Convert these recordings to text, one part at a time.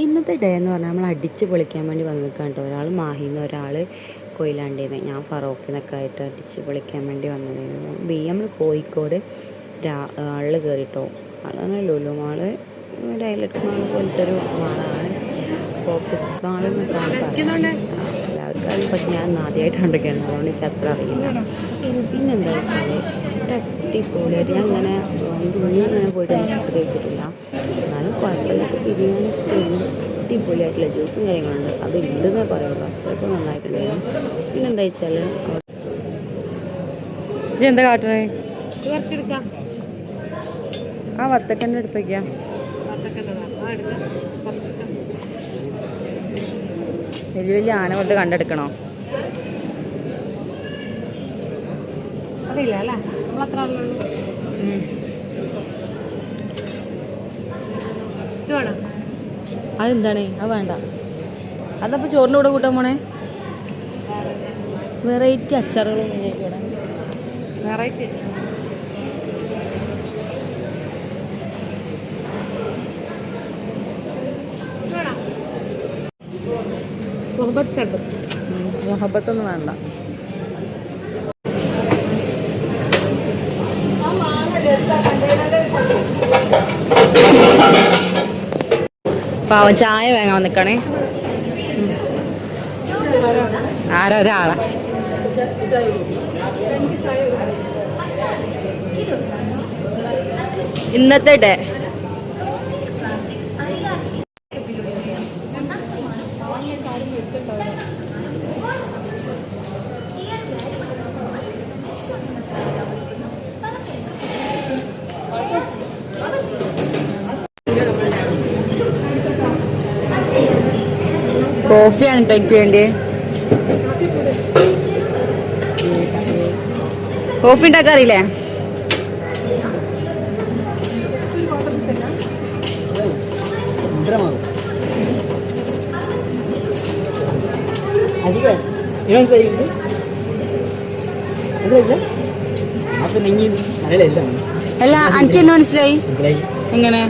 ഇന്നത്തെ ഡേ എന്ന് പറഞ്ഞാൽ നമ്മൾ അടിച്ച് പൊളിക്കാൻ വേണ്ടി വന്ന് നിൽക്കാൻ കേട്ടോ. ഒരാൾ മാഹിന്ന്, ഒരാൾ കൊയിലാണ്ടിന്ന്, ഞാൻ ഫറോക്കിനൊക്കെ ആയിട്ട് അടിച്ച് പൊളിക്കാൻ വേണ്ടി വന്നതായിരുന്നു. നമ്മൾ കോഴിക്കോട് ആളിൽ കയറിട്ടോ. ആളാണ് ലുലു മാള്, ഡയലറ്റ് മാൾ പോലത്തെ ഒരു മാളാണ്. ഫോക്കസ് മാൾ എന്നൊക്കെയാണ് പറയുന്നത്. എല്ലാവർക്കും അറിയും, പക്ഷെ ഞാൻ ആദ്യമായിട്ട് കണ്ടൊക്കെയാണ്, അതുകൊണ്ട് എനിക്ക് അത്ര അറിയില്ല. പിന്നെന്താ വെച്ചാൽ അടിപൊളിയായിട്ട് ഞാൻ ഇങ്ങനെ അതിൻ്റെ ഉള്ളിൽ ഇങ്ങനെ പോയിട്ട് ഫുഡ് കഴിച്ചിട്ടില്ല, എന്നാലും കുഴപ്പമില്ലാത്ത ബിരിയാണി അടിപൊളിയായിട്ടുള്ള ജ്യൂസും കാര്യങ്ങളുണ്ട്. അത് ഉണ്ടെന്നേ പറയുള്ളൂ, അത്രയ്ക്കും നന്നായിട്ടുണ്ടായിരുന്നു. പിന്നെന്താ വെച്ചാൽ എന്താ കാട്ടണേ, ആ വത്തക്കൻ്റെ അടുത്ത് വയ്ക്കാം. വലിയ വലിയ ആന കൊണ്ട് കണ്ടെടുക്കണോ? അറിയില്ല അല്ലേ, നമ്മളത്ര അതെന്താണ്? അത് വേണ്ട. അതപ്പോൾ ചോറിൻ്റെ കൂടെ കൂട്ടാൻ പോണേ. വെറൈറ്റി അച്ചാറുകളൊന്നും കൂടെ വെറൈറ്റി മുഹബത്തൊന്നും വേണ്ട. പാവം ചായ വാങ്ങാൻ നിൽക്കണേ. ഒരാളാ ഇന്നത്തെ ഡേ. കോഫിയാണ് കേട്ടോ എനിക്ക് വേണ്ടി. കോഫി ഉണ്ടാക്കാറില്ലേ? അല്ല, എനിക്ക് എന്നെ മനസ്സിലായി. എങ്ങനെ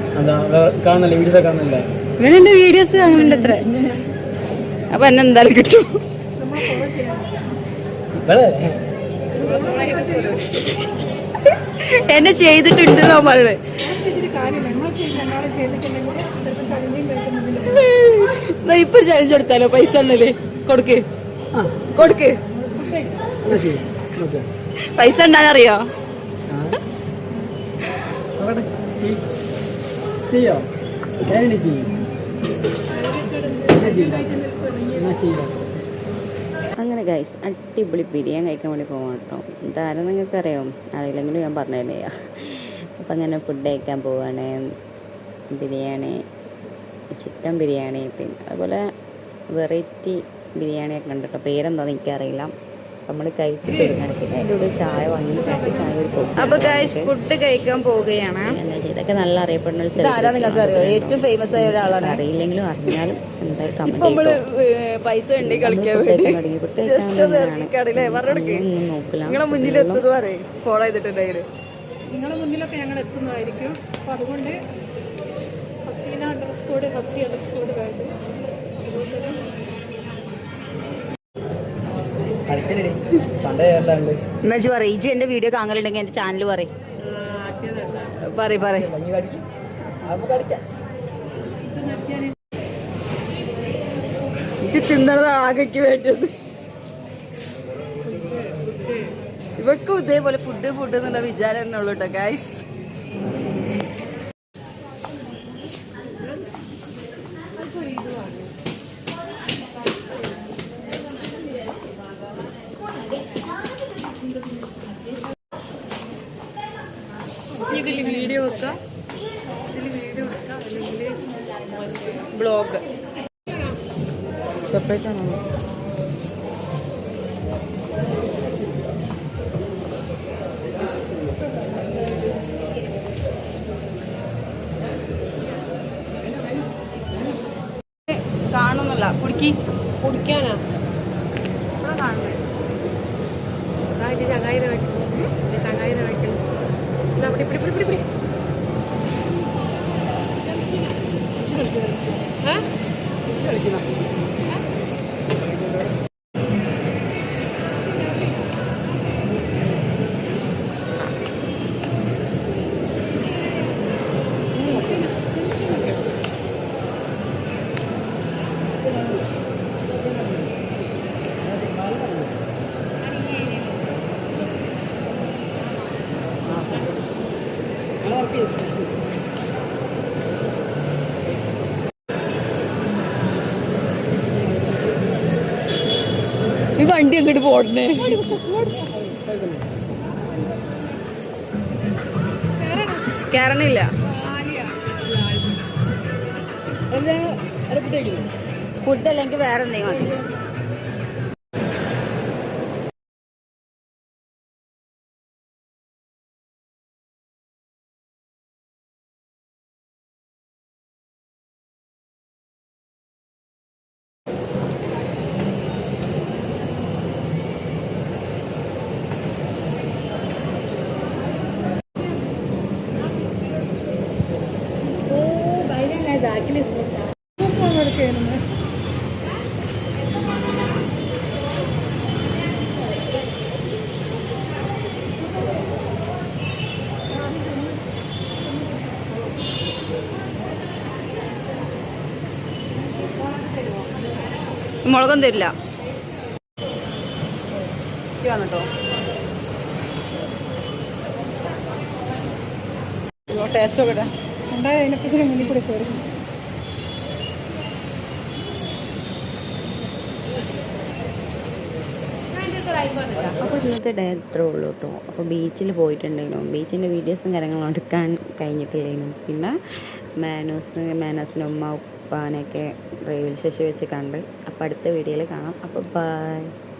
ഇവനെന്റെ വീഡിയോസ് അങ്ങനെ എത്ര, അപ്പൊ എന്നെ എന്തായാലും കിട്ടും. എന്നെ ചെയ്തിട്ടുണ്ട് നമ്മള്. ഇപ്പൊ ചലഞ്ച് കൊടുത്താലോ? പൈസ ഉണ്ടല്ലേ? കൊടുക്ക് കൊടുക്ക്. പൈസ ഉണ്ടാകാറിയോ? അങ്ങനെ ഗൈസ് അടിപൊളി ബിരിയാണി കഴിക്കാൻ വേണ്ടി പോകാം കേട്ടോ. ഇതാരും നിങ്ങൾക്ക് അറിയാം, അറിയില്ലെങ്കിലും ഞാൻ പറഞ്ഞതല്ലേ. അപ്പം അങ്ങനെ ഫുഡ് കഴിക്കാൻ പോവാണ്. ബിരിയാണി, ചിക്കൻ ബിരിയാണി, പിന്നെ അതുപോലെ വെറൈറ്റി ബിരിയാണിയൊക്കെ ഉണ്ട് കേട്ടോ. പേരെന്താണെന്ന് എനിക്കറിയില്ല. നമ്മൾ കഴിച്ചിട്ട് പിന്നെ അതിൻ്റെ കൂടെ ചായ വാങ്ങി, ചായ ഒരു കോഫി. അപ്പോൾ ഗൈസ് ഫുഡ് കഴിക്കാൻ പോവുകയാണ്. എന്താ വെച്ചാൽ ഇതൊക്കെ നല്ല അറിയപ്പെടുന്ന ഒരു സ്ഥലം, ഏറ്റവും ഫേമസ് ആയ ഒരാളാണ്. അറിയില്ലെങ്കിലും അറിഞ്ഞാലും എന്തായാലും കമന്റ് പൈസ ഉണ്ട് കളിക്കാൻ വേണ്ടി നോക്കില്ല. നിങ്ങളെ മുന്നിലെത്തുന്നത് പറയും, ഫോളോ ചെയ്തിട്ടുണ്ടായിരുന്നു. നിങ്ങളുടെ മുന്നിലൊക്കെ ഞങ്ങൾ എത്തുന്നതായിരിക്കും. അപ്പോൾ അതുകൊണ്ട് എന്നുവെച്ച് പറയും, ഇജി എന്റെ വീഡിയോ കാണലുണ്ടെങ്കിൽ എന്റെ ചാനൽ പറയും. ഇജി തിന്നണത് ആകെക്ക് വേണ്ടത്. ഇവക്കും ഇതേപോലെ ഫുഡ് എന്നുള്ള വിചാരം തന്നെ ഉള്ളു കേട്ടോ ഗൈസ്. ഇതിൽ വീഡിയോ വെക്കാം, അല്ലെങ്കിൽ ബ്ലോഗ് സെപ്പറേറ്റ് ആണോ? കാണുന്നില്ല, കുടിക്കാനാ ചങ്ങായിനെ വയ്ക്കണം. പിടി ഈ വണ്ടി അങ്ങോട്ട് പോടണേ. കയറണില്ല. ഫുഡ് അല്ലെങ്കിൽ വേറെ എന്തെങ്കിലും മതി. മുളകൊന്നും തരില്ല. വന്നിട്ടോ ടേസ്റ്റ് നോക്കട്ടെ. അതിനെപ്പത്തിന് മുന്നിൽ കൂടെ കയറി. അപ്പോൾ ഇന്നത്തെ ഡേ ഇത്രേ ഉള്ളൂ കേട്ടോ. അപ്പോൾ ബീച്ചിൽ പോയിട്ടുണ്ടെങ്കിലും ബീച്ചിൻ്റെ വീഡിയോസും കാര്യങ്ങളും എടുക്കാൻ കഴിഞ്ഞിട്ടില്ലെങ്കിലും പിന്നെ മാനസിൻ്റെ ഉമ്മ ഉപ്പാനൊക്കെ റെയിൽവേ സ്റ്റേഷൻ വെച്ച് കണ്ട്. അപ്പോൾ അടുത്ത വീഡിയോയിൽ കാണാം. അപ്പോൾ ബൈ.